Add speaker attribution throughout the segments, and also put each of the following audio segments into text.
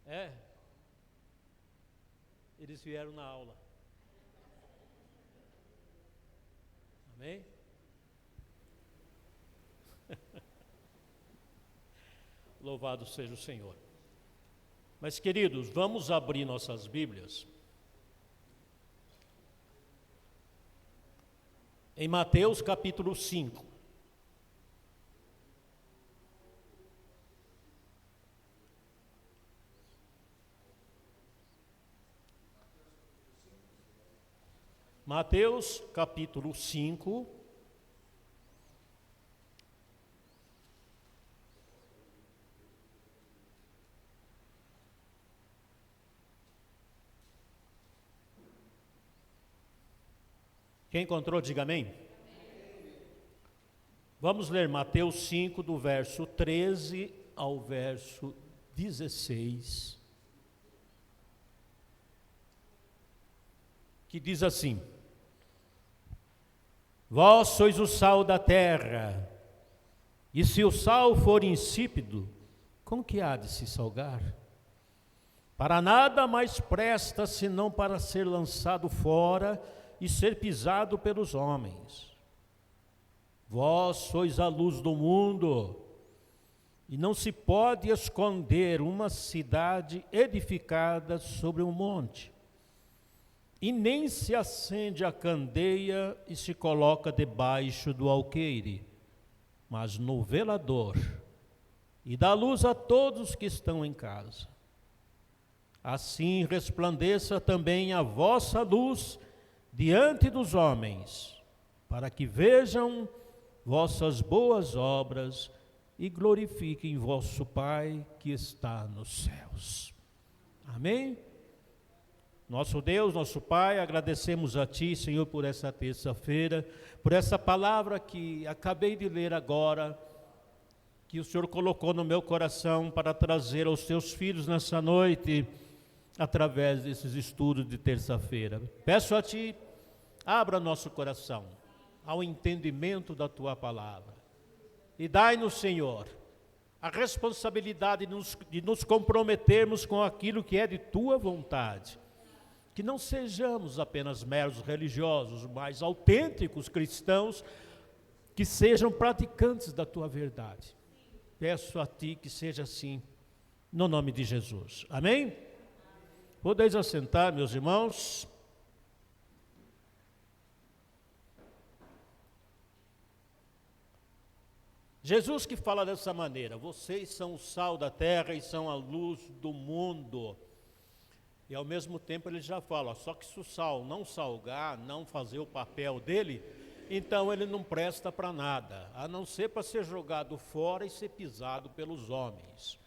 Speaker 1: É, eles vieram na aula. Amém? Louvado seja o Senhor. Mas, queridos, vamos abrir nossas Bíblias em Mateus capítulo 5. Mateus capítulo 5. Quem encontrou, diga amém. Vamos ler Mateus 5, do verso 13 ao verso 16, que diz assim: Vós sois o sal da terra, e se o sal for insípido, com que há de se salgar? Para nada mais presta, senão para ser lançado fora e ser pisado pelos homens. Vós sois a luz do mundo, e não se pode esconder uma cidade edificada sobre um monte, e nem se acende a candeia e se coloca debaixo do alqueire, mas no velador, e dá luz a todos que estão em casa. Assim resplandeça também a vossa luz diante dos homens, para que vejam vossas boas obras e glorifiquem vosso Pai que está nos céus. Amém? Nosso Deus, nosso Pai, agradecemos a Ti, Senhor, por essa terça-feira, por essa palavra que acabei de ler agora, que o Senhor colocou no meu coração para trazer aos Teus filhos nessa noite, através desses estudos de terça-feira. Peço a Ti, abra nosso coração ao entendimento da Tua palavra e dai-nos, Senhor, a responsabilidade de nos comprometermos com aquilo que é de Tua vontade, que não sejamos apenas meros religiosos, mas autênticos cristãos, que sejam praticantes da Tua verdade. Peço a Ti que seja assim, no nome de Jesus. Amém? Podeis assentar, meus irmãos. Jesus que fala dessa maneira: vocês são o sal da terra e são a luz do mundo. E ao mesmo tempo ele já fala, só que se o sal não salgar, não fazer o papel dele, então ele não presta para nada, a não ser para ser jogado fora e ser pisado pelos homens.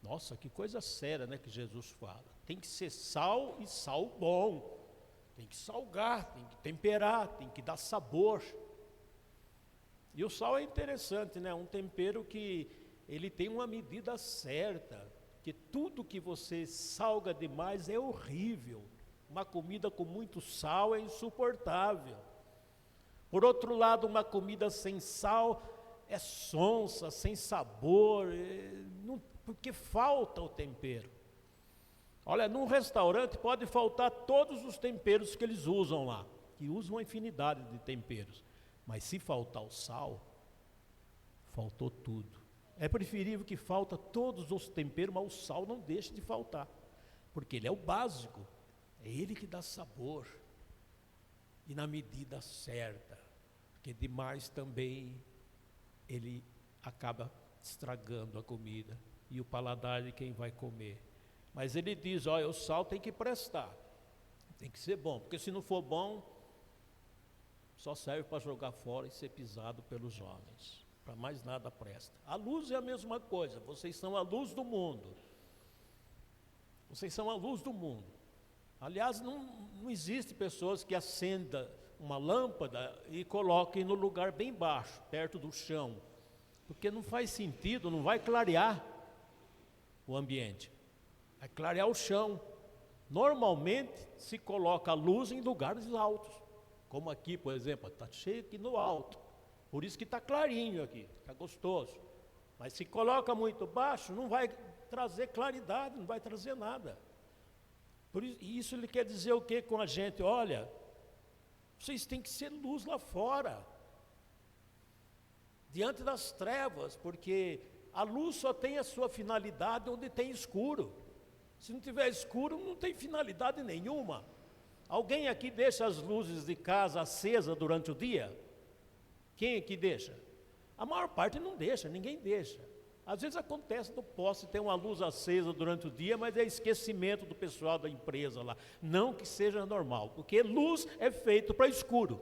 Speaker 1: Nossa, que coisa séria, né, que Jesus fala. Tem que ser sal e sal bom. Tem que salgar, tem que temperar, tem que dar sabor. E o sal é interessante, né? Um tempero que ele tem uma medida certa, que tudo que você salga demais é horrível. Uma comida com muito sal é insuportável. Por outro lado, uma comida sem sal é sonsa, sem sabor, porque falta o tempero. Olha, num restaurante pode faltar todos os temperos que eles usam lá, que usam uma infinidade de temperos. Mas se faltar o sal, faltou tudo. É preferível que falta todos os temperos, mas o sal não deixa de faltar, porque ele é o básico, é ele que dá sabor, e na medida certa, porque demais também ele acaba estragando a comida e o paladar de quem vai comer. Mas ele diz, olha, o sal tem que prestar, tem que ser bom, porque se não for bom, só serve para jogar fora e ser pisado pelos homens. Para mais nada presta. A luz é a mesma coisa, vocês são a luz do mundo. Vocês são a luz do mundo. Aliás, não existe pessoas que acendam uma lâmpada e coloquem no lugar bem baixo, perto do chão, porque não faz sentido, não vai clarear o ambiente, vai clarear o chão. Normalmente se coloca a luz em lugares altos, como aqui, por exemplo, está cheio aqui no alto, por isso que está clarinho aqui, está gostoso. Mas se coloca muito baixo, não vai trazer claridade, não vai trazer nada. Por isso ele quer dizer o que com a gente? Olha, vocês têm que ser luz lá fora, diante das trevas, porque a luz só tem a sua finalidade onde tem escuro. Se não tiver escuro, não tem finalidade nenhuma. Alguém aqui deixa as luzes de casa acesas durante o dia? Quem aqui deixa? A maior parte não deixa, ninguém deixa. Às vezes acontece no poste ter uma luz acesa durante o dia, mas é esquecimento do pessoal da empresa lá. Não que seja normal, porque luz é feito para escuro.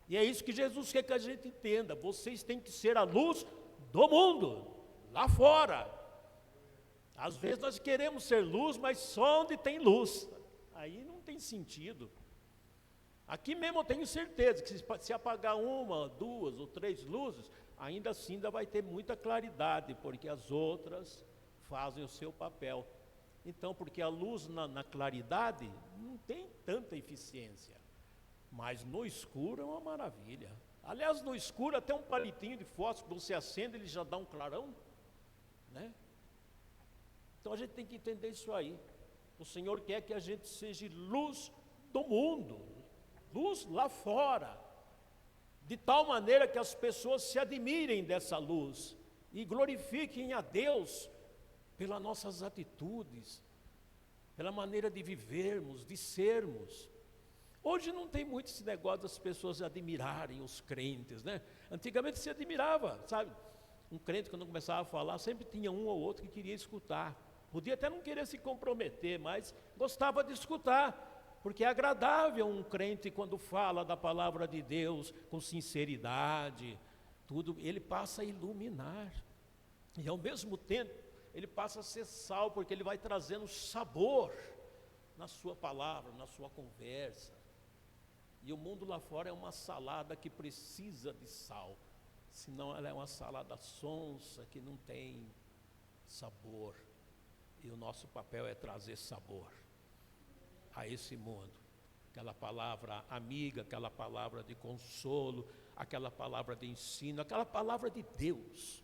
Speaker 1: E é isso que Jesus quer que a gente entenda. Vocês têm que ser a luz do mundo, lá fora. Às vezes nós queremos ser luz, mas só onde tem luz. Aí não tem sentido. Aqui mesmo eu tenho certeza que se apagar uma, duas ou três luzes, ainda assim ainda vai ter muita claridade, porque as outras fazem o seu papel. Então, porque a luz na claridade não tem tanta eficiência, mas no escuro é uma maravilha. Aliás, no escuro até um palitinho de fósforo que você acende, ele já dá um clarão, né? Então a gente tem que entender isso aí. O Senhor quer que a gente seja luz do mundo, luz lá fora, de tal maneira que as pessoas se admirem dessa luz e glorifiquem a Deus pelas nossas atitudes, pela maneira de vivermos, de sermos. Hoje não tem muito esse negócio das pessoas admirarem os crentes, né? Antigamente se admirava, sabe? Um crente, quando começava a falar, sempre tinha um ou outro que queria escutar. Podia até não querer se comprometer, mas gostava de escutar. Porque é agradável um crente quando fala da palavra de Deus com sinceridade, tudo, ele passa a iluminar. E ao mesmo tempo, ele passa a ser sal, porque ele vai trazendo sabor na sua palavra, na sua conversa. E o mundo lá fora é uma salada que precisa de sal, senão ela é uma salada sonsa, que não tem sabor. E o nosso papel é trazer sabor a esse mundo, aquela palavra amiga, aquela palavra de consolo, aquela palavra de ensino, aquela palavra de Deus.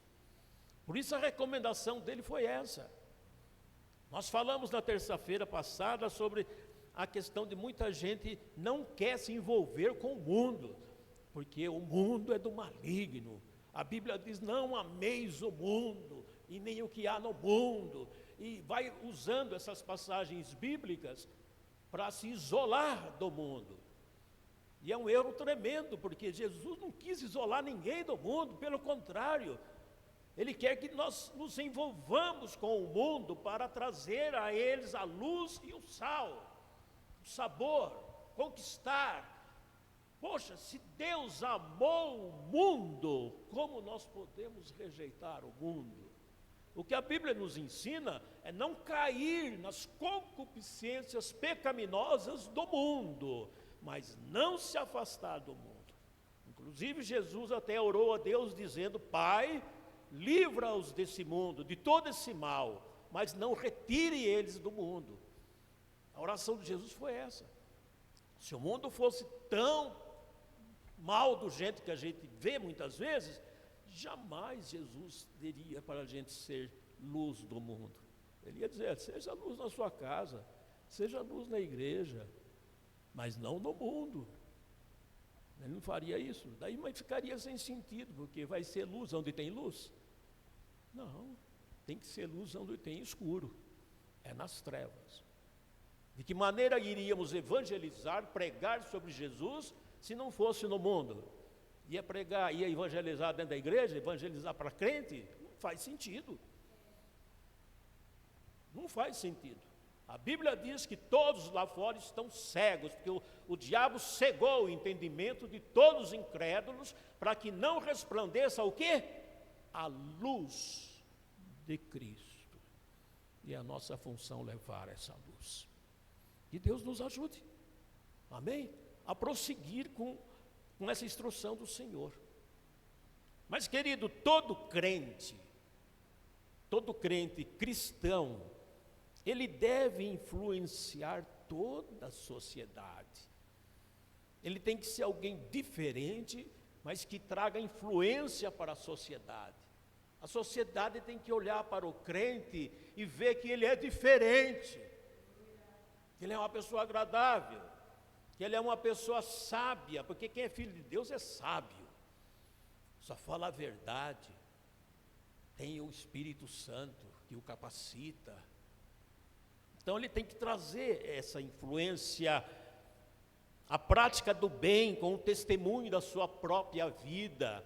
Speaker 1: Por isso a recomendação dele foi essa. Nós falamos na terça-feira passada sobre a questão de muita gente não quer se envolver com o mundo, porque o mundo é do maligno. A Bíblia diz: não ameis o mundo e nem o que há no mundo, e vai usando essas passagens bíblicas para se isolar do mundo. E é um erro tremendo, porque Jesus não quis isolar ninguém do mundo, pelo contrário, Ele quer que nós nos envolvamos com o mundo para trazer a eles a luz e o sal, o sabor, conquistar. Poxa, se Deus amou o mundo, como nós podemos rejeitar o mundo? O que a Bíblia nos ensina é não cair nas concupiscências pecaminosas do mundo, mas não se afastar do mundo. Inclusive Jesus até orou a Deus dizendo: Pai, livra-os desse mundo, de todo esse mal, mas não retire eles do mundo. A oração de Jesus foi essa. Se o mundo fosse tão mal do jeito que a gente vê muitas vezes, jamais Jesus diria para a gente ser luz do mundo. Ele ia dizer: seja luz na sua casa, seja luz na igreja, mas não no mundo. Ele não faria isso. Daí mas ficaria sem sentido, porque vai ser luz onde tem luz? Não, tem que ser luz onde tem escuro, é nas trevas. De que maneira iríamos evangelizar, pregar sobre Jesus, se não fosse no mundo? Ia pregar, ia evangelizar dentro da igreja, evangelizar para crente? Não faz sentido. Não faz sentido. A Bíblia diz que todos lá fora estão cegos, porque o diabo cegou o entendimento de todos os incrédulos, para que não resplandeça o quê? A luz de Cristo. E é a nossa função levar essa luz. Que Deus nos ajude, amém? A prosseguir com essa instrução do Senhor. Mas, querido, todo crente cristão, ele deve influenciar toda a sociedade. Ele tem que ser alguém diferente, mas que traga influência para a sociedade. A sociedade tem que olhar para o crente e ver que ele é diferente, que ele é uma pessoa agradável, que ele é uma pessoa sábia, porque quem é filho de Deus é sábio, só fala a verdade, tem o Espírito Santo que o capacita. Então ele tem que trazer essa influência, a prática do bem com o testemunho da sua própria vida.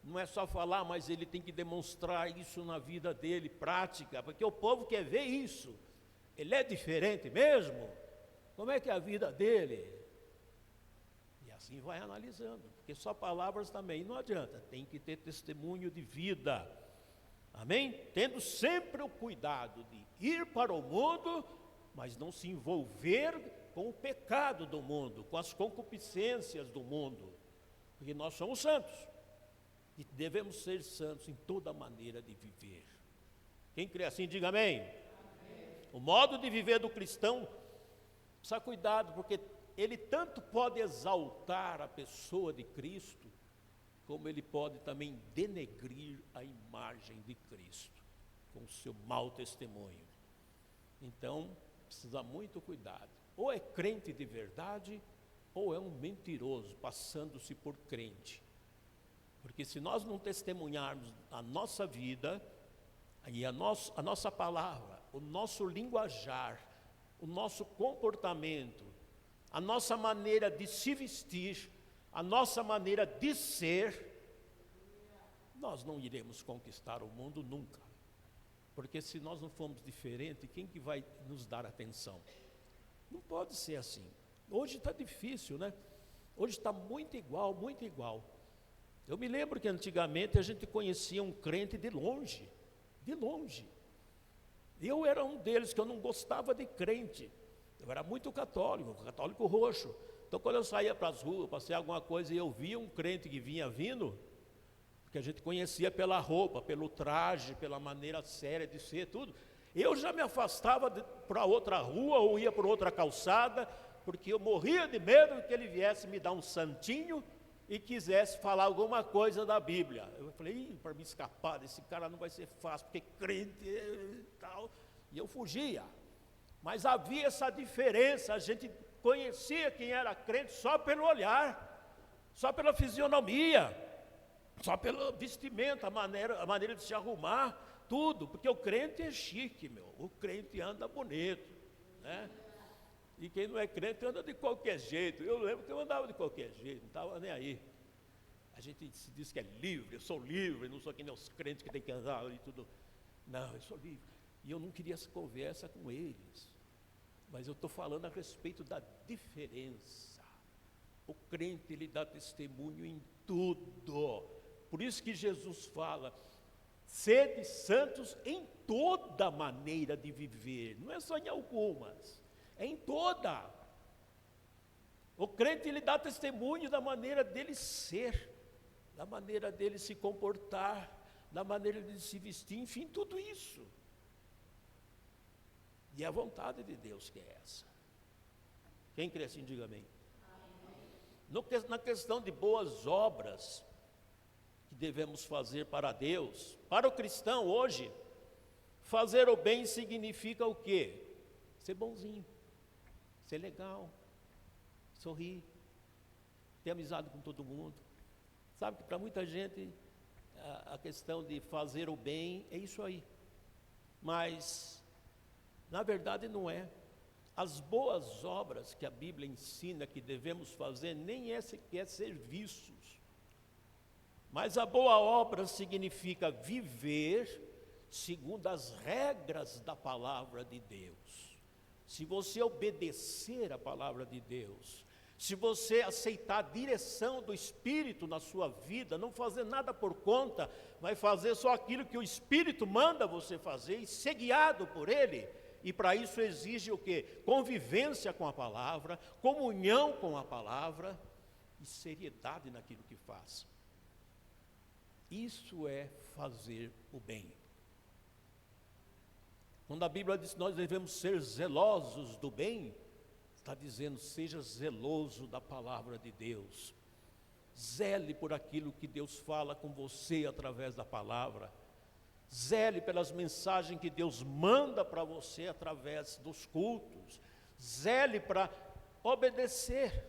Speaker 1: Não é só falar, mas ele tem que demonstrar isso na vida dele, prática, porque o povo quer ver isso. Ele é diferente mesmo? Como é que é a vida dele? E assim vai analisando, porque só palavras também não adianta, tem que ter testemunho de vida. Amém? Tendo sempre o cuidado de ir para o mundo, mas não se envolver com o pecado do mundo, com as concupiscências do mundo, porque nós somos santos. E devemos ser santos em toda maneira de viver. Quem crê assim, diga amém. Amém. O modo de viver do cristão, precisa cuidado, porque ele tanto pode exaltar a pessoa de Cristo, como ele pode também denegrir a imagem de Cristo, com o seu mau testemunho. Então, precisa muito cuidado. Ou é crente de verdade, ou é um mentiroso, passando-se por crente. Porque se nós não testemunharmos a nossa vida, e a nossa palavra, o nosso linguajar, o nosso comportamento, a nossa maneira de se vestir, a nossa maneira de ser, nós não iremos conquistar o mundo nunca. Porque se nós não formos diferentes, quem que vai nos dar atenção? Não pode ser assim. Hoje está difícil, né? Hoje está muito igual, muito igual. Eu me lembro que antigamente a gente conhecia um crente de longe, de longe. Eu era um deles que eu não gostava de crente. Eu era muito católico, católico roxo. Então quando eu saía para as ruas, passei alguma coisa e eu via um crente que vinha vindo, porque a gente conhecia pela roupa, pelo traje, pela maneira séria de ser, tudo. Eu já me afastava para outra rua ou ia para outra calçada, porque eu morria de medo que ele viesse me dar um santinho e quisesse falar alguma coisa da Bíblia. Eu falei, para me escapar desse cara não vai ser fácil, porque crente e tal. E eu fugia. Mas havia essa diferença, a gente conhecia quem era crente só pelo olhar, só pela fisionomia, só pelo vestimento, a maneira de se arrumar, tudo. Porque o crente é chique, meu. O crente anda bonito, né? E quem não é crente anda de qualquer jeito. Eu lembro que eu andava de qualquer jeito, não estava nem aí. A gente se diz que é livre, eu sou livre, não sou que nem os crentes que tem que andar e tudo. Não, eu sou livre. E eu não queria essa conversa com eles. Mas eu estou falando a respeito da diferença. O crente, ele dá testemunho em tudo. Por isso que Jesus fala, sede santos em toda maneira de viver. Não é só em algumas. É em toda. O crente, ele dá testemunho da maneira dele ser, da maneira dele se comportar, da maneira dele se vestir, enfim, tudo isso. E a vontade de Deus que é essa. Quem crê assim, diga amém. Na questão de boas obras que devemos fazer para Deus, para o cristão hoje, fazer o bem significa o quê? Ser bonzinho. Ser legal, sorrir, ter amizade com todo mundo. Sabe que para muita gente a questão de fazer o bem é isso aí. Mas, na verdade, não é. As boas obras que a Bíblia ensina que devemos fazer nem é sequer serviços. Mas a boa obra significa viver segundo as regras da palavra de Deus. Se você obedecer a palavra de Deus, se você aceitar a direção do Espírito na sua vida, não fazer nada por conta, vai fazer só aquilo que o Espírito manda você fazer e ser guiado por Ele, e para isso exige o quê? Convivência com a palavra, comunhão com a palavra e seriedade naquilo que faz. Isso é fazer o bem. Quando a Bíblia diz que nós devemos ser zelosos do bem, está dizendo, seja zeloso da palavra de Deus. Zele por aquilo que Deus fala com você através da palavra. Zele pelas mensagens que Deus manda para você através dos cultos. Zele para obedecer,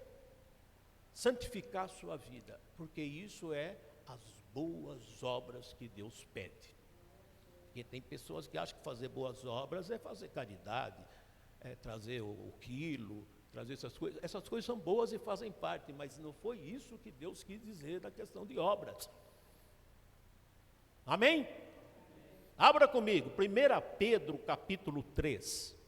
Speaker 1: santificar a sua vida, porque isso é as boas obras que Deus pede. Porque tem pessoas que acham que fazer boas obras é fazer caridade, é trazer o quilo, trazer essas coisas. Essas coisas são boas e fazem parte, mas não foi isso que Deus quis dizer na questão de obras. Amém? Abra comigo, 1 Pedro capítulo 3.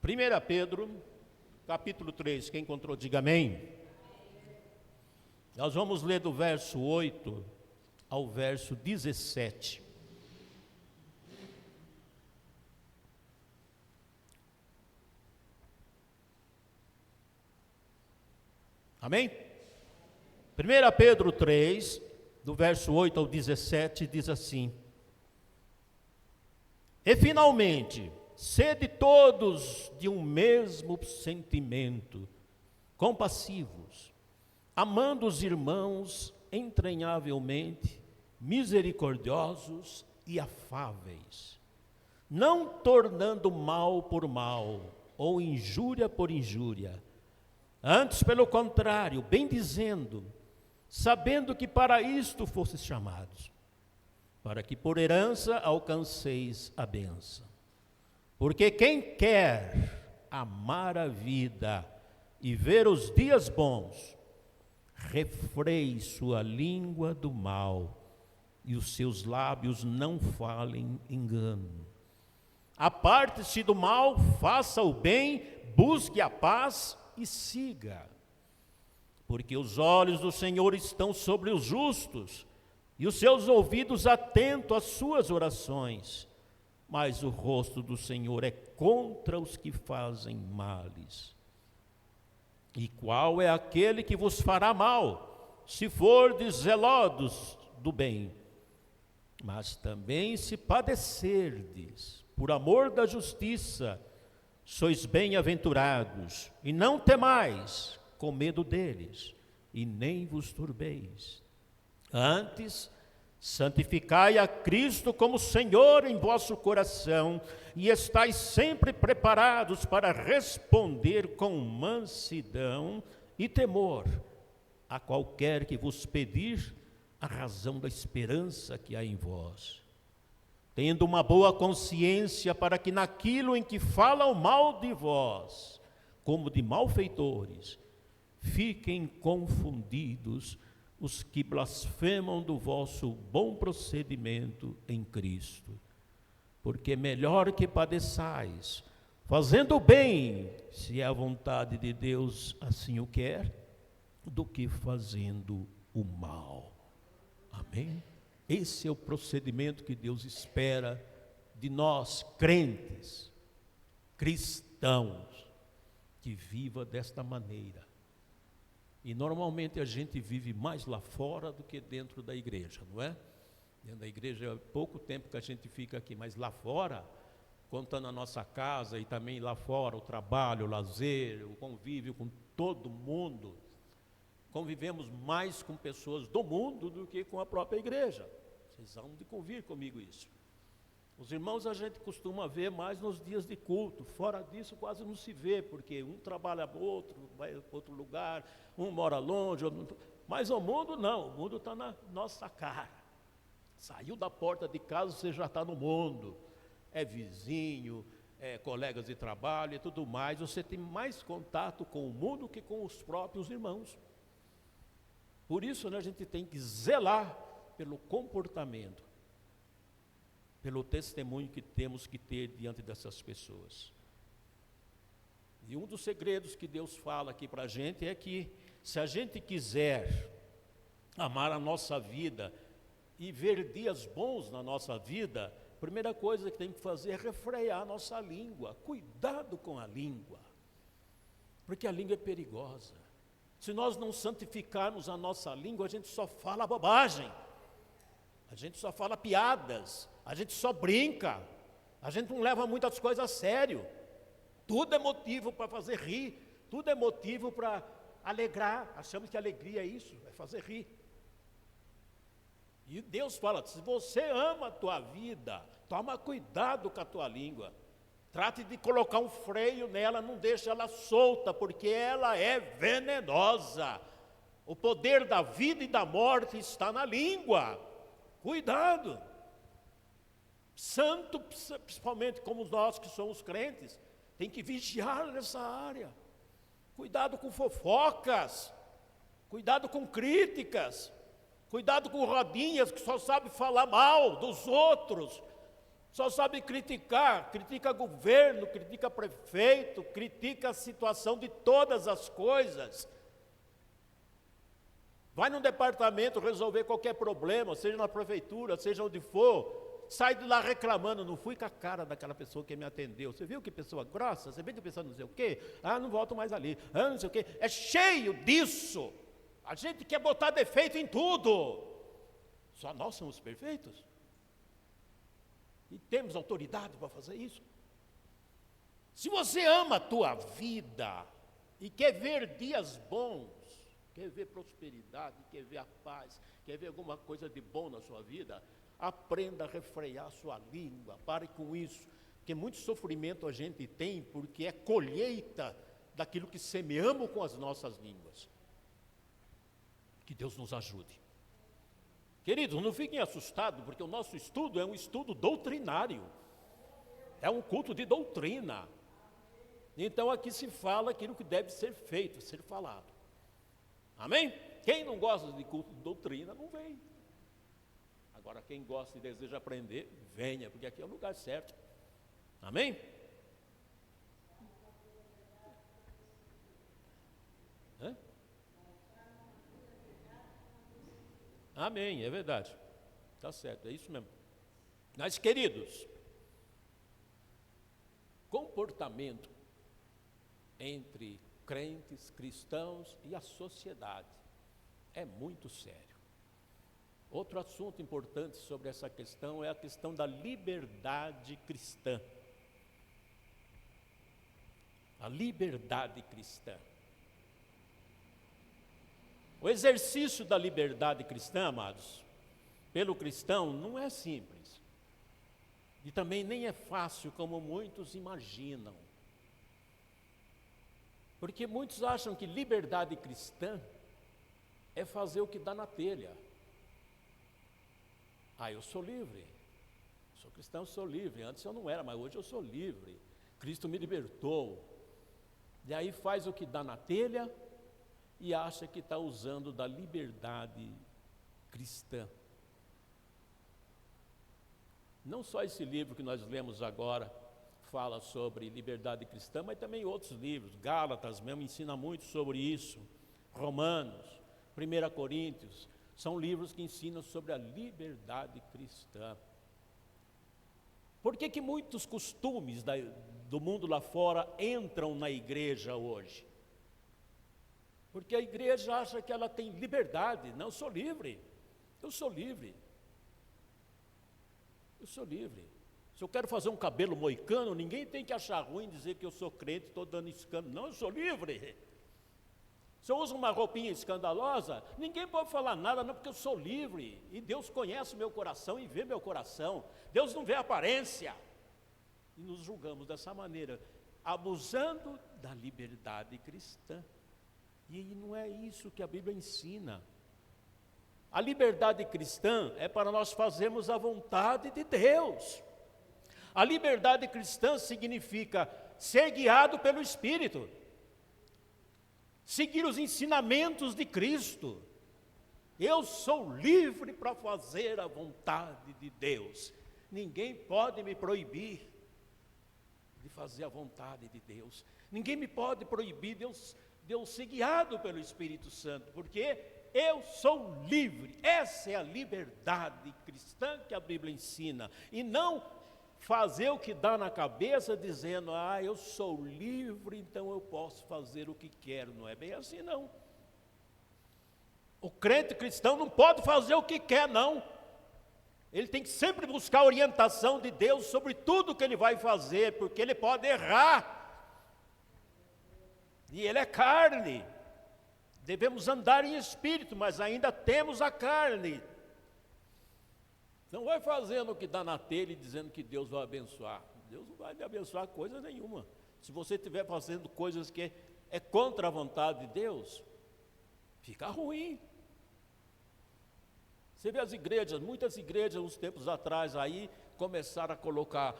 Speaker 1: Primeira Pedro, capítulo 3, quem encontrou, diga amém. Nós vamos ler do verso 8 ao verso 17. Amém? 1 Pedro 3, do verso 8 ao 17, diz assim: E finalmente, sede todos de um mesmo sentimento, compassivos, amando os irmãos entranhavelmente, misericordiosos e afáveis, não tornando mal por mal, ou injúria por injúria, antes, pelo contrário, bendizendo, sabendo que para isto fostes chamados, para que por herança alcanceis a bênção. Porque quem quer amar a vida e ver os dias bons, refreie sua língua do mal, e os seus lábios não falem engano. Aparte-se do mal, faça o bem, busque a paz e siga. Porque os olhos do Senhor estão sobre os justos, e os seus ouvidos atentos às suas orações. Mas o rosto do Senhor é contra os que fazem males. E qual é aquele que vos fará mal, se fordes zelosos do bem? Mas também se padecerdes, por amor da justiça, sois bem-aventurados, e não temais, com medo deles, e nem vos turbeis. Antes, santificai a Cristo como Senhor em vosso coração, e estais sempre preparados para responder com mansidão e temor a qualquer que vos pedir a razão da esperança que há em vós. Tendo uma boa consciência, para que naquilo em que falam mal de vós, como de malfeitores, fiquem confundidos os que blasfemam do vosso bom procedimento em Cristo. Porque melhor que padeçais, fazendo o bem, se é a vontade de Deus assim o quer, do que fazendo o mal. Amém? Esse é o procedimento que Deus espera de nós, crentes, cristãos, que viva desta maneira. E normalmente a gente vive mais lá fora do que dentro da igreja, não é? Dentro da igreja é pouco tempo que a gente fica aqui, mas lá fora, contando a nossa casa e também lá fora, o trabalho, o lazer, o convívio com todo mundo, convivemos mais com pessoas do mundo do que com a própria igreja. Vocês vão de convir comigo isso. Os irmãos a gente costuma ver mais nos dias de culto, fora disso quase não se vê, porque um trabalha outro, vai para outro lugar, um mora longe, mas o mundo não, o mundo está na nossa cara. Saiu da porta de casa, você já está no mundo, é vizinho, é colegas de trabalho e tudo mais, você tem mais contato com o mundo que com os próprios irmãos. Por isso, né, a gente tem que zelar pelo comportamento, pelo testemunho que temos que ter diante dessas pessoas. E um dos segredos que Deus fala aqui para a gente é que, se a gente quiser amar a nossa vida e ver dias bons na nossa vida, a primeira coisa que tem que fazer é refrear a nossa língua. Cuidado com a língua, porque a língua é perigosa. Se nós não santificarmos a nossa língua, a gente só fala bobagem, a gente só fala piadas, a gente só brinca, a gente não leva muitas coisas a sério. Tudo é motivo para fazer rir, tudo é motivo para alegrar. Achamos que alegria é isso, é fazer rir. E Deus fala, se você ama a tua vida, toma cuidado com a tua língua. Trate de colocar um freio nela, não deixe ela solta, porque ela é venenosa. O poder da vida e da morte está na língua. Cuidado. Santo, principalmente como nós que somos crentes, tem que vigiar nessa área. Cuidado com fofocas, cuidado com críticas, cuidado com rodinhas que só sabem falar mal dos outros, só sabe criticar, critica governo, critica prefeito, critica a situação de todas as coisas. Vai num departamento resolver qualquer problema, seja na prefeitura, seja onde for, sai de lá reclamando, não fui com a cara daquela pessoa que me atendeu. Você viu que pessoa grossa? Você viu que pessoa não sei o quê? Ah, não volto mais ali. Ah, não sei o quê. É cheio disso. A gente quer botar defeito em tudo. Só nós somos perfeitos. E temos autoridade para fazer isso. Se você ama a tua vida e quer ver dias bons, quer ver prosperidade, quer ver a paz, quer ver alguma coisa de bom na sua vida, aprenda a refrear a sua língua, pare com isso, porque muito sofrimento a gente tem, porque é colheita daquilo que semeamos com as nossas línguas. Que Deus nos ajude. Queridos, não fiquem assustados, porque o nosso estudo é um estudo doutrinário, é um culto de doutrina. Então aqui se fala aquilo que deve ser feito, ser falado. Amém? Quem não gosta de culto de doutrina, não vem. Agora, quem gosta e deseja aprender, venha, porque aqui é o lugar certo. Amém? Hã? Amém, é verdade. Está certo, é isso mesmo. Mas, queridos, comportamento entre crentes, cristãos e a sociedade é muito sério. Outro assunto importante sobre essa questão é a questão da liberdade cristã. A liberdade cristã. O exercício da liberdade cristã, amados, pelo cristão não é simples. E também nem é fácil como muitos imaginam. Porque muitos acham que liberdade cristã é fazer o que dá na telha. Ah, eu sou livre. Sou cristão, sou livre. Antes eu não era, mas hoje eu sou livre. Cristo me libertou. E aí faz o que dá na telha e acha que está usando da liberdade cristã. Não só esse livro que nós lemos agora fala sobre liberdade cristã, mas também outros livros. Gálatas mesmo ensina muito sobre isso. Romanos, 1 Coríntios, são livros que ensinam sobre a liberdade cristã. Por que muitos costumes do mundo lá fora entram na igreja hoje? Porque a igreja acha que ela tem liberdade. Não, eu sou livre. Eu sou livre. Eu sou livre. Se eu quero fazer um cabelo moicano, ninguém tem que achar ruim dizer que eu sou crente, estou dando escândalo. Não, eu sou livre. Se eu uso uma roupinha escandalosa, ninguém pode falar nada, não, porque eu sou livre. E Deus conhece meu coração e vê meu coração. Deus não vê a aparência. E nos julgamos dessa maneira, abusando da liberdade cristã. E não é isso que a Bíblia ensina. A liberdade cristã é para nós fazermos a vontade de Deus. A liberdade cristã significa ser guiado pelo Espírito, seguir os ensinamentos de Cristo. Eu sou livre para fazer a vontade de Deus. Ninguém pode me proibir de fazer a vontade de Deus. Ninguém me pode proibir de eu ser guiado pelo Espírito Santo, porque eu sou livre. Essa é a liberdade cristã que a Bíblia ensina, e não fazer o que dá na cabeça dizendo, eu sou livre, então eu posso fazer o que quero. Não é bem assim, não. O crente cristão não pode fazer o que quer, não. Ele tem que sempre buscar a orientação de Deus sobre tudo que ele vai fazer, porque ele pode errar. E ele é carne. Devemos andar em espírito, mas ainda temos a carne. Não vai fazendo o que dá na telha e dizendo que Deus vai abençoar. Deus não vai lhe abençoar coisa nenhuma. Se você estiver fazendo coisas que é contra a vontade de Deus, fica ruim. Você vê as igrejas, muitas igrejas, uns tempos atrás, aí começaram a colocar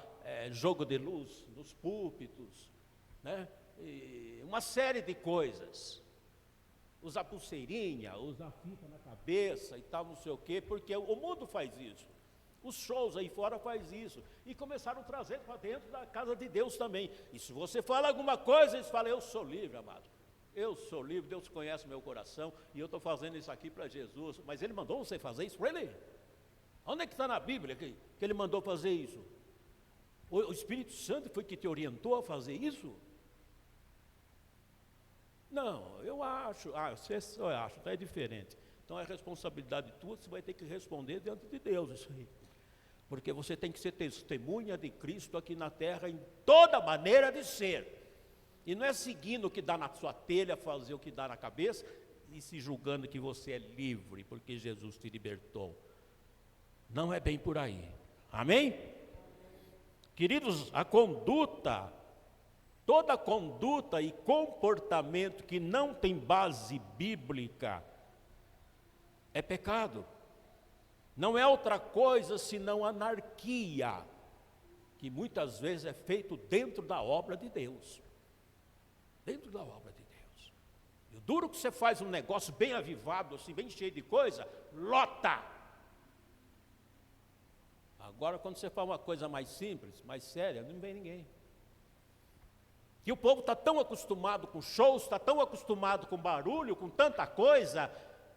Speaker 1: jogo de luz nos púlpitos, né? E uma série de coisas. Usar pulseirinha, usar fita na cabeça e tal, não sei o quê, porque o mundo faz isso. Os shows aí fora faz isso. E começaram a trazer para dentro da casa de Deus também. E se você fala alguma coisa, eles falam, eu sou livre, amado. Eu sou livre, Deus conhece meu coração, e eu estou fazendo isso aqui para Jesus. Mas Ele mandou você fazer isso? Really? Onde é que está na Bíblia que Ele mandou fazer isso? O Espírito Santo foi que te orientou a fazer isso? Não, eu acho. Você só acha, então é diferente. Então é responsabilidade tua, você vai ter que responder diante de Deus isso aí. Porque você tem que ser testemunha de Cristo aqui na terra em toda maneira de ser. E não é seguindo o que dá na sua telha, fazer o que dá na cabeça e se julgando que você é livre, porque Jesus te libertou. Não é bem por aí. Amém? Queridos, a conduta, toda conduta e comportamento que não tem base bíblica é pecado. Não é outra coisa senão anarquia, que muitas vezes é feito dentro da obra de Deus. Dentro da obra de Deus. E o duro que você faz um negócio bem avivado, assim, bem cheio de coisa, lota. Agora, quando você faz uma coisa mais simples, mais séria, não vem ninguém. E o povo está tão acostumado com shows, está tão acostumado com barulho, com tanta coisa,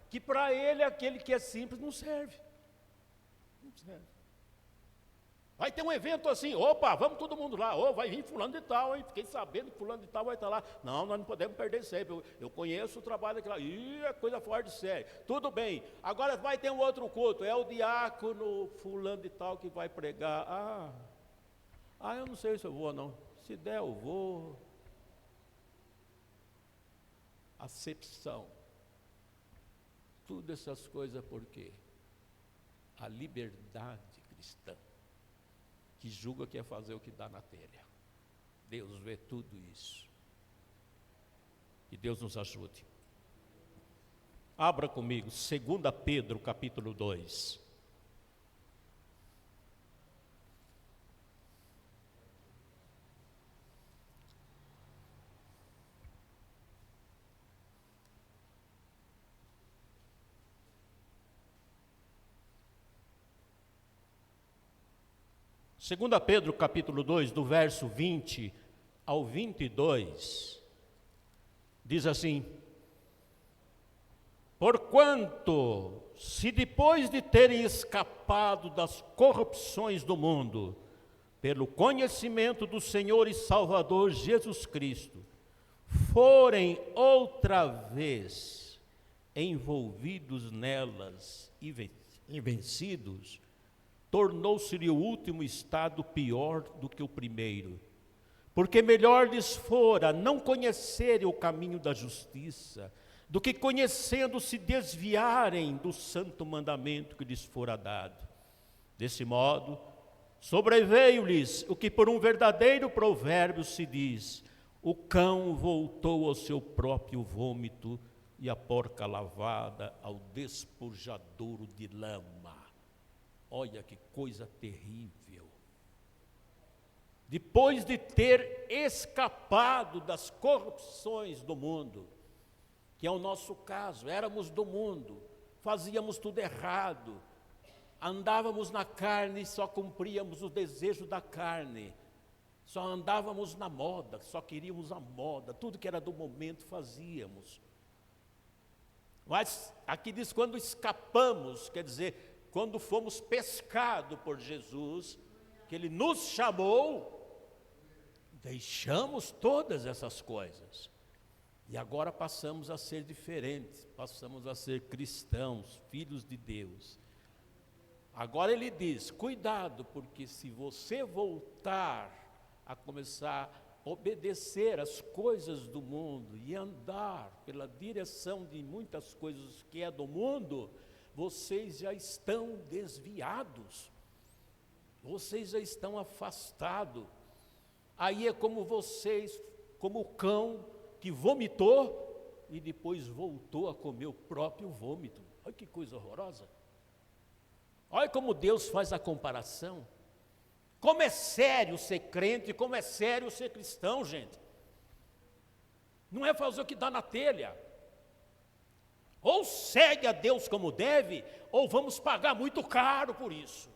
Speaker 1: que para ele aquele que é simples não serve. Não serve. Vai ter um evento assim, opa, vamos todo mundo lá, vai vir fulano de tal, hein? Fiquei sabendo que fulano de tal vai estar lá. Não, nós não podemos perder sempre, eu conheço o trabalho daquela, é coisa fora de série. Tudo bem, agora vai ter um outro culto, é o diácono fulano de tal que vai pregar. Eu não sei se eu vou não, se der eu vou. Acepção. Tudo essas coisas por quê? A liberdade cristã, que julga que é fazer o que dá na telha. Deus vê tudo isso. E Deus nos ajude. Abra comigo, 2 Pedro, capítulo 2. Segunda Pedro, capítulo 2, do verso 20 ao 22, diz assim: porquanto, se depois de terem escapado das corrupções do mundo, pelo conhecimento do Senhor e Salvador Jesus Cristo, forem outra vez envolvidos nelas e vencidos, tornou-se-lhe o último estado pior do que o primeiro. Porque melhor lhes fora não conhecerem o caminho da justiça, do que conhecendo se desviarem do santo mandamento que lhes fora dado. Desse modo, sobreveio-lhes o que por um verdadeiro provérbio se diz: o cão voltou ao seu próprio vômito e a porca lavada ao despojadouro de lama. Olha que coisa terrível. Depois de ter escapado das corrupções do mundo, que é o nosso caso, éramos do mundo, fazíamos tudo errado, andávamos na carne e só cumpríamos o desejo da carne, só andávamos na moda, só queríamos a moda, tudo que era do momento fazíamos. Mas aqui diz quando escapamos, quer dizer, quando fomos pescados por Jesus, que Ele nos chamou, deixamos todas essas coisas. E agora passamos a ser diferentes, passamos a ser cristãos, filhos de Deus. Agora ele diz, cuidado, porque se você voltar a começar a obedecer às coisas do mundo e andar pela direção de muitas coisas que é do mundo, vocês já estão desviados, vocês já estão afastados. Aí é como vocês, como o cão que vomitou e depois voltou a comer o próprio vômito. Olha que coisa horrorosa. Olha como Deus faz a comparação. Como é sério ser crente, como é sério ser cristão, gente. Não é fazer o que dá na telha. Ou segue a Deus como deve, ou vamos pagar muito caro por isso.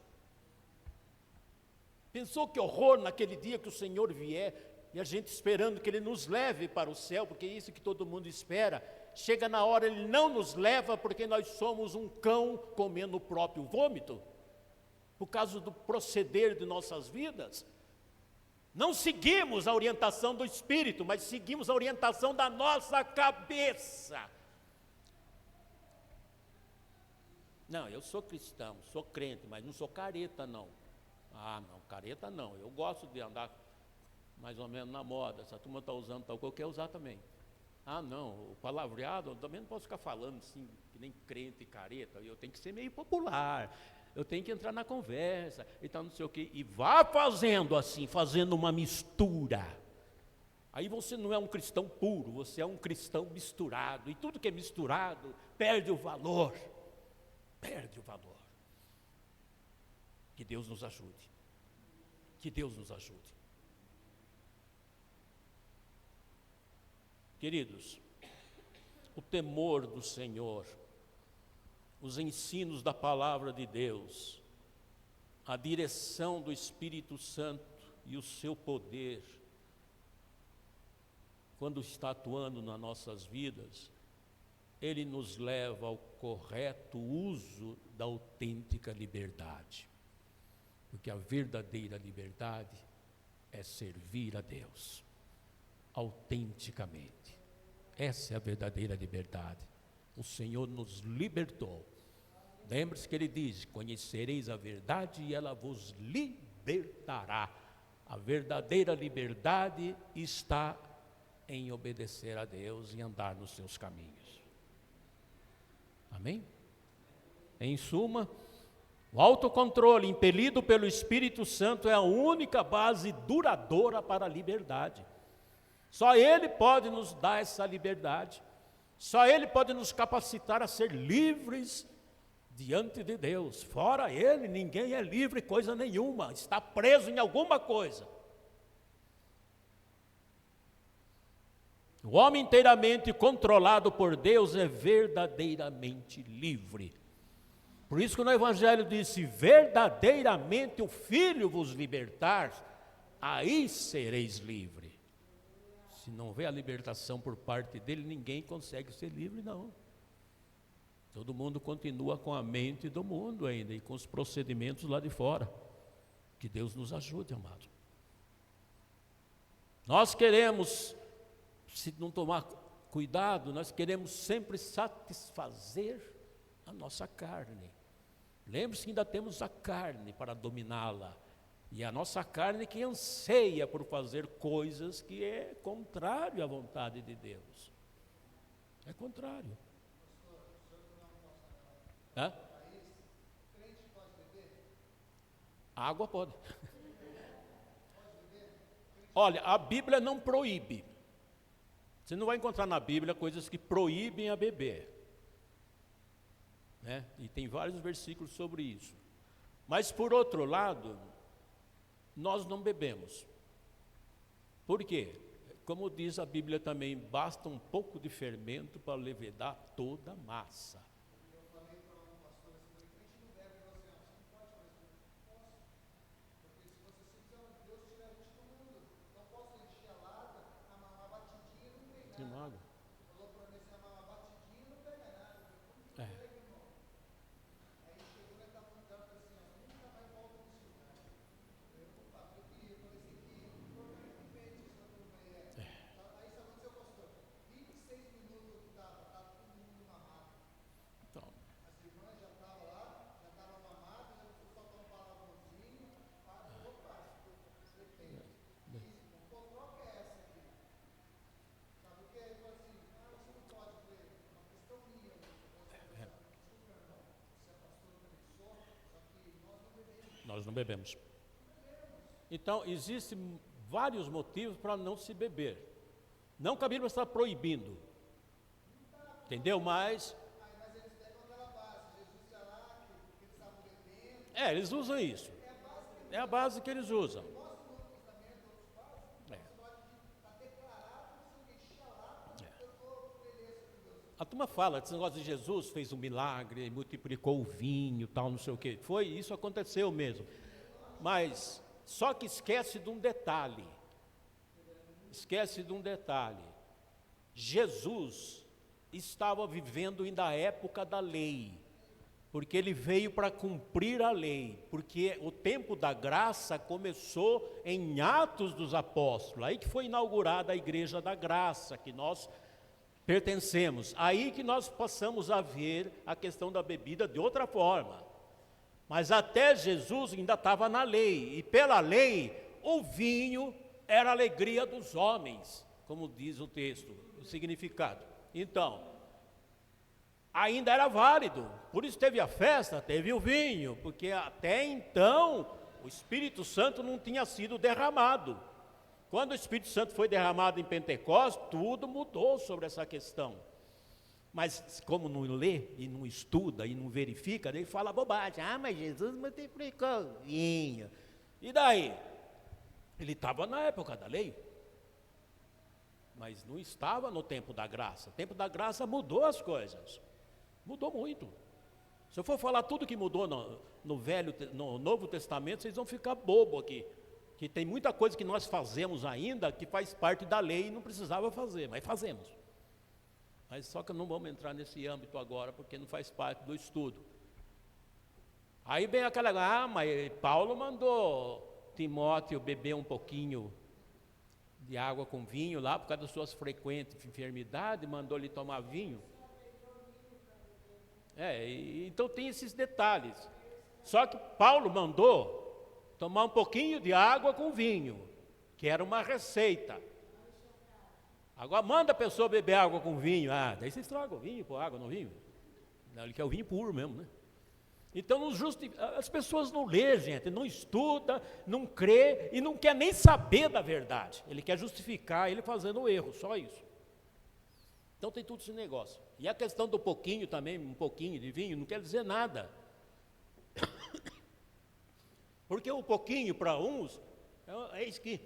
Speaker 1: Pensou que horror naquele dia que o Senhor vier, e a gente esperando que Ele nos leve para o céu, porque é isso que todo mundo espera. Chega na hora, Ele não nos leva, porque nós somos um cão comendo o próprio vômito, por causa do proceder de nossas vidas. Não seguimos a orientação do Espírito, mas seguimos a orientação da nossa cabeça. Não, eu sou cristão, sou crente, mas não sou careta, não. Ah, não, careta não. Eu gosto de andar mais ou menos na moda. Se a turma está usando tal coisa, eu quero usar também. Ah, não, o palavreado, eu também não posso ficar falando assim, que nem crente e careta. Eu tenho que ser meio popular. Eu tenho que entrar na conversa e tal, não sei o quê. E vá fazendo assim, fazendo uma mistura. Aí você não é um cristão puro, você é um cristão misturado. E tudo que é misturado perde o valor. Perde o valor. Que Deus nos ajude. Que Deus nos ajude. Queridos, o temor do Senhor, os ensinos da palavra de Deus, a direção do Espírito Santo e o seu poder, quando está atuando nas nossas vidas, ele nos leva ao correto uso da autêntica liberdade. Porque a verdadeira liberdade é servir a Deus, autenticamente. Essa é a verdadeira liberdade. O Senhor nos libertou. Lembre-se que Ele diz, conhecereis a verdade e ela vos libertará. A verdadeira liberdade está em obedecer a Deus e andar nos seus caminhos. Amém? Em suma, o autocontrole impelido pelo Espírito Santo é a única base duradoura para a liberdade. Só Ele pode nos dar essa liberdade. Só Ele pode nos capacitar a ser livres diante de Deus. Fora Ele, ninguém é livre coisa nenhuma, está preso em alguma coisa. O homem inteiramente controlado por Deus é verdadeiramente livre. Por isso que no Evangelho diz, se verdadeiramente o Filho vos libertar, aí sereis livres. Se não houver a libertação por parte dele, ninguém consegue ser livre, não. Todo mundo continua com a mente do mundo ainda e com os procedimentos lá de fora. Que Deus nos ajude, amado. Nós queremos, se não tomar cuidado, nós queremos sempre satisfazer a nossa carne. Lembre-se que ainda temos a carne para dominá-la. E a nossa carne que anseia por fazer coisas que é contrário à vontade de Deus. É contrário. Hã? Água pode. Olha, a Bíblia não proíbe. Você não vai encontrar na Bíblia coisas que proíbem a beber. Né? E tem vários versículos sobre isso. Mas por outro lado, nós não bebemos. Por quê? Como diz a Bíblia também, basta um pouco de fermento para levedar toda a massa.
Speaker 2: Eu falei para um pastor assim, a gente não bebe, você não pode fazer isso. Posso. Porque se você se fizer, Deus tira a gente do mundo. Não posso encher a lata, uma batidinha não tem nada. Falou para mim, se uma batidinha não pega nada. Como que pega, irmão? Aí chegou e estava no carro e falou assim, nunca mais volta nesse lugar. Eu falei assim, que por que não fez isso na turma aí? Aí sabe o que eu pastor? 26
Speaker 1: nós não bebemos. Então, existem vários motivos para não se beber. Não que a Bíblia está proibindo. Entendeu? Mas
Speaker 2: eles pegam aquela base, Jesus ia lá, que eles estavam bebendo.
Speaker 1: eles usam isso. É a base que eles usam. A turma fala, esse negócio de Jesus fez um milagre, multiplicou o vinho, tal, não sei o quê. Isso aconteceu mesmo. Mas, só que esquece de um detalhe. Esquece de um detalhe. Jesus estava vivendo ainda a época da lei. Porque ele veio para cumprir a lei. Porque o tempo da graça começou em Atos dos Apóstolos. Aí que foi inaugurada a Igreja da Graça, que nós pertencemos. Aí que nós passamos a ver a questão da bebida de outra forma. Mas até Jesus ainda estava na lei. E pela lei, o vinho era a alegria dos homens, como diz o texto, o significado. Então, ainda era válido. Por isso teve a festa, teve o vinho. Porque até então, o Espírito Santo não tinha sido derramado. Quando o Espírito Santo foi derramado em Pentecostes, tudo mudou sobre essa questão. Mas como não lê, e não estuda, e não verifica, ele fala bobagem. Ah, mas Jesus multiplicou vinho. E daí? Ele estava na época da lei, mas não estava no tempo da graça. O tempo da graça mudou as coisas. Mudou muito. Se eu for falar tudo que mudou no Novo Testamento, vocês vão ficar bobo aqui. Que tem muita coisa que nós fazemos ainda que faz parte da lei e não precisava fazer, mas fazemos. Mas só que não vamos entrar nesse âmbito agora, porque não faz parte do estudo. Aí vem aquela, mas Paulo mandou Timóteo beber um pouquinho de água com vinho lá, por causa das suas frequentes enfermidades, mandou ele tomar vinho. Então tem esses detalhes. Só que Paulo mandou tomar um pouquinho de água com vinho, que era uma receita. Agora manda a pessoa beber água com vinho. Daí você estraga o vinho, pôr água no vinho. Não, ele quer o vinho puro mesmo, né? Então as pessoas não lê, gente, não estuda, não crê e não quer nem saber da verdade. Ele quer justificar ele fazendo o erro, só isso. Então tem tudo esse negócio. E a questão do pouquinho também, um pouquinho de vinho, não quer dizer nada. Porque o pouquinho para uns é esqui,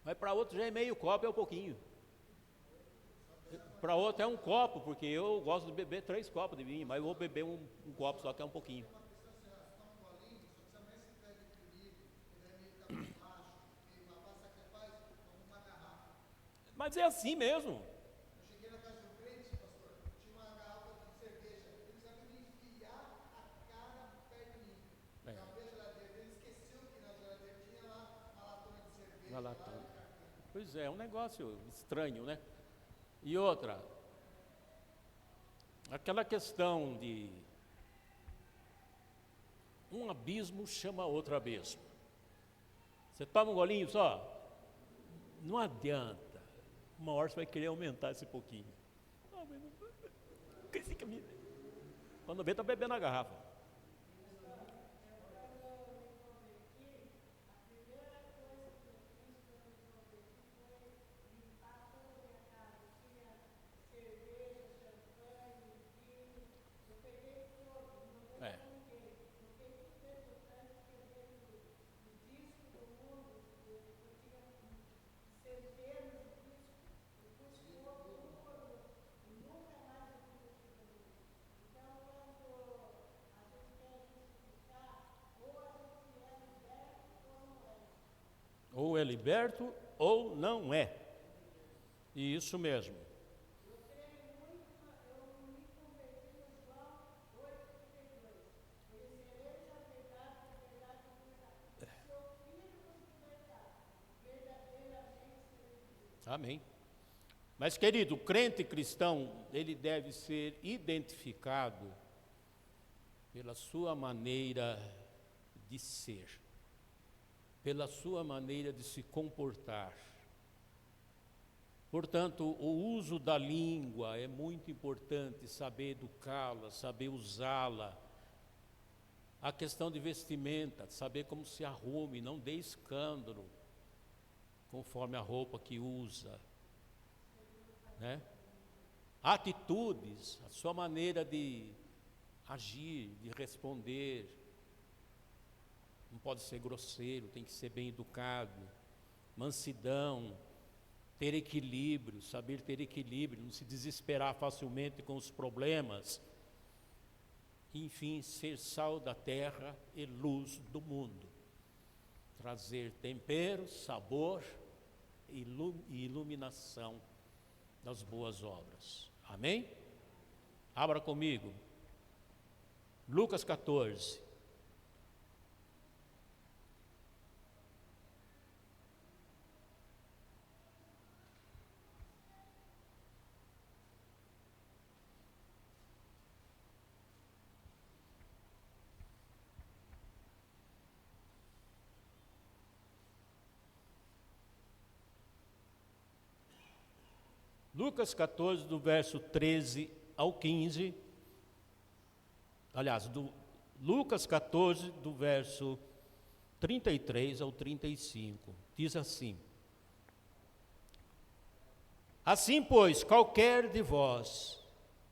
Speaker 1: mas para outros já é meio copo, é um pouquinho. Para outro é um copo, porque eu gosto de beber 3 copos de vinho, mas eu vou beber um copo só, que é um pouquinho. Mas é assim mesmo.
Speaker 2: Eu cheguei na casa do crente, pastor, tinha uma garrafa de cerveja, eles iam me enfiar a cara perto de mim. Eu abri a geladeira, ele esqueceu que na geladeira tinha lá a latona de cerveja.
Speaker 1: Uma latona. Pois é um negócio estranho, né? E outra, aquela questão de um abismo chama outro abismo. Você toma um golinho só, não adianta. Uma hora você vai querer aumentar esse pouquinho. Quando vê, está bebendo a garrafa. Ou é liberto ou não é. E isso mesmo. Amém. Mas, querido, o crente cristão, ele deve ser identificado pela sua maneira de ser, pela sua maneira de se comportar. Portanto, o uso da língua é muito importante, saber educá-la, saber usá-la. A questão de vestimenta, de saber como se arrume, não dê escândalo, conforme a roupa que usa, né? Atitudes, a sua maneira de agir, de responder, não pode ser grosseiro, tem que ser bem educado, mansidão, ter equilíbrio, saber ter equilíbrio, não se desesperar facilmente com os problemas, enfim, ser sal da terra e luz do mundo, trazer tempero, sabor e iluminação das boas obras. Amém? Abra comigo, Lucas 14. Lucas 14, do verso 13 ao 15, aliás, Lucas 14, do verso 33 ao 35, diz assim: Assim, pois, qualquer de vós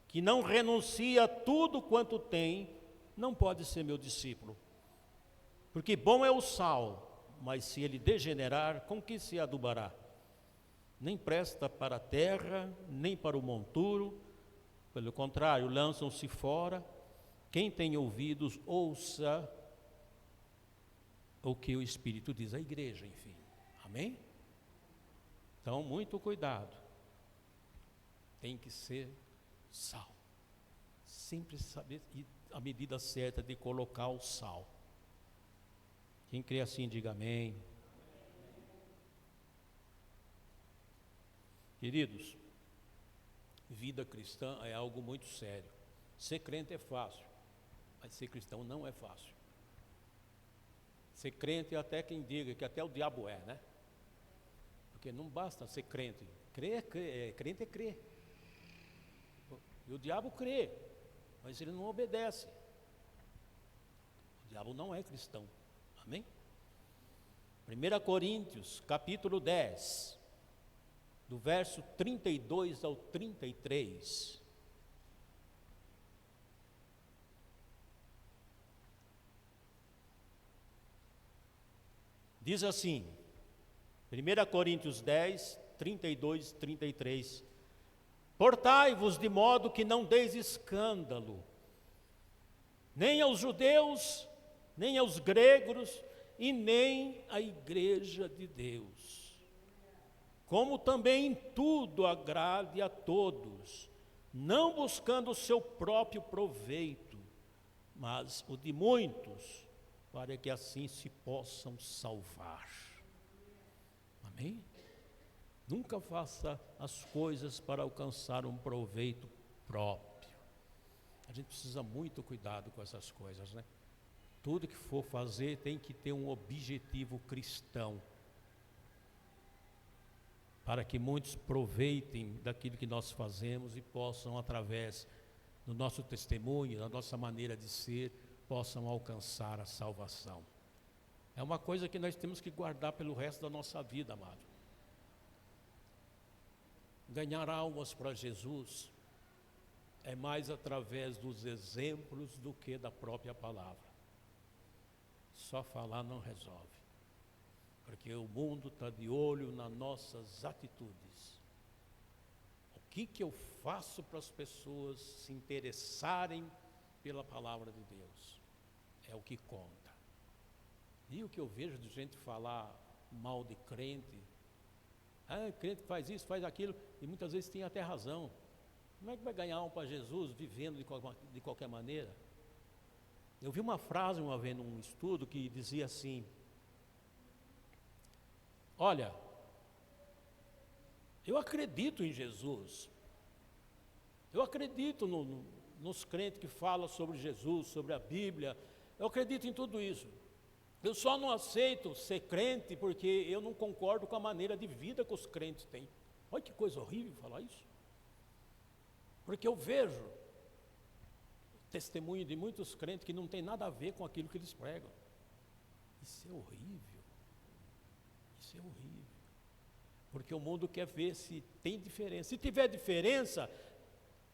Speaker 1: que não renuncia a tudo quanto tem, não pode ser meu discípulo. Porque bom é o sal, mas se ele degenerar, com que se adubará? Nem presta para a terra, nem para o monturo, pelo contrário, lançam-se fora. Quem tem ouvidos, ouça o que o Espírito diz à igreja, enfim. Amém? Então, muito cuidado. Tem que ser sal. Sempre saber a medida certa de colocar o sal. Quem crê assim, diga amém. Queridos, vida cristã é algo muito sério. Ser crente é fácil, mas ser cristão não é fácil. Ser crente é até quem diga que até o diabo é, né? Porque não basta ser crente. Crente é crer. E o diabo crê, mas ele não obedece. O diabo não é cristão. Amém? 1 Coríntios, capítulo 10. Do verso 32 ao 33. Diz assim, 1 Coríntios 10, 32 e 33. Portai-vos de modo que não deis escândalo, nem aos judeus, nem aos gregos, e nem à igreja de Deus. Como também em tudo agrade a todos, não buscando o seu próprio proveito, mas o de muitos, para que assim se possam salvar. Amém? Nunca faça as coisas para alcançar um proveito próprio. A gente precisa muito cuidado com essas coisas, né? Tudo que for fazer tem que ter um objetivo cristão, para que muitos proveitem daquilo que nós fazemos e possam, através do nosso testemunho, da nossa maneira de ser, possam alcançar a salvação. É uma coisa que nós temos que guardar pelo resto da nossa vida, amado. Ganhar almas para Jesus é mais através dos exemplos do que da própria palavra. Só falar não resolve. Porque o mundo está de olho nas nossas atitudes. O que eu faço para as pessoas se interessarem pela palavra de Deus? É o que conta. E o que eu vejo de gente falar mal de crente, crente faz isso, faz aquilo, e muitas vezes tem até razão. Como é que vai ganhar alma para Jesus vivendo de qualquer maneira? Eu vi uma frase uma vez num estudo que dizia assim: olha, eu acredito em Jesus, eu acredito nos crentes que falam sobre Jesus, sobre a Bíblia, eu acredito em tudo isso. Eu só não aceito ser crente porque eu não concordo com a maneira de vida que os crentes têm. Olha que coisa horrível falar isso. Porque eu vejo, testemunho de muitos crentes que não tem nada a ver com aquilo que eles pregam. Isso é horrível. Isso é horrível. Porque o mundo quer ver se tem diferença. Se tiver diferença,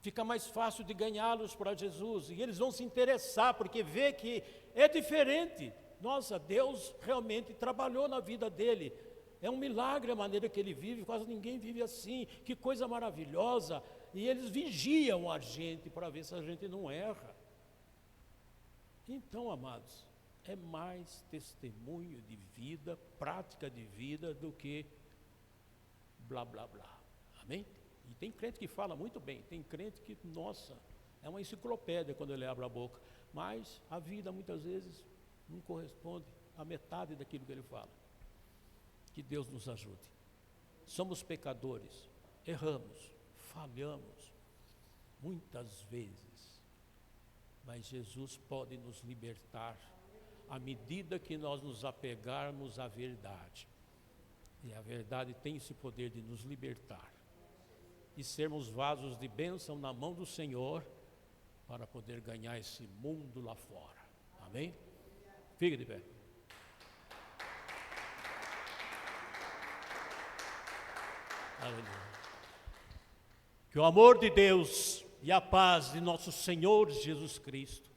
Speaker 1: fica mais fácil de ganhá-los para Jesus. E eles vão se interessar, porque vê que é diferente. Nossa, Deus realmente trabalhou na vida dele. É um milagre a maneira que ele vive, quase ninguém vive assim. Que coisa maravilhosa. E eles vigiam a gente para ver se a gente não erra. Então, amados, é mais testemunho de vida, prática de vida, do que blá, blá, blá. Amém? E tem crente que fala muito bem, tem crente que, nossa, é uma enciclopédia quando ele abre a boca. Mas a vida, muitas vezes, não corresponde a metade daquilo que ele fala. Que Deus nos ajude. Somos pecadores, erramos, falhamos, muitas vezes. Mas Jesus pode nos libertar à medida que nós nos apegarmos à verdade. E a verdade tem esse poder de nos libertar. E sermos vasos de bênção na mão do Senhor para poder ganhar esse mundo lá fora. Amém? Fique de pé. Aleluia. Que o amor de Deus e a paz de nosso Senhor Jesus Cristo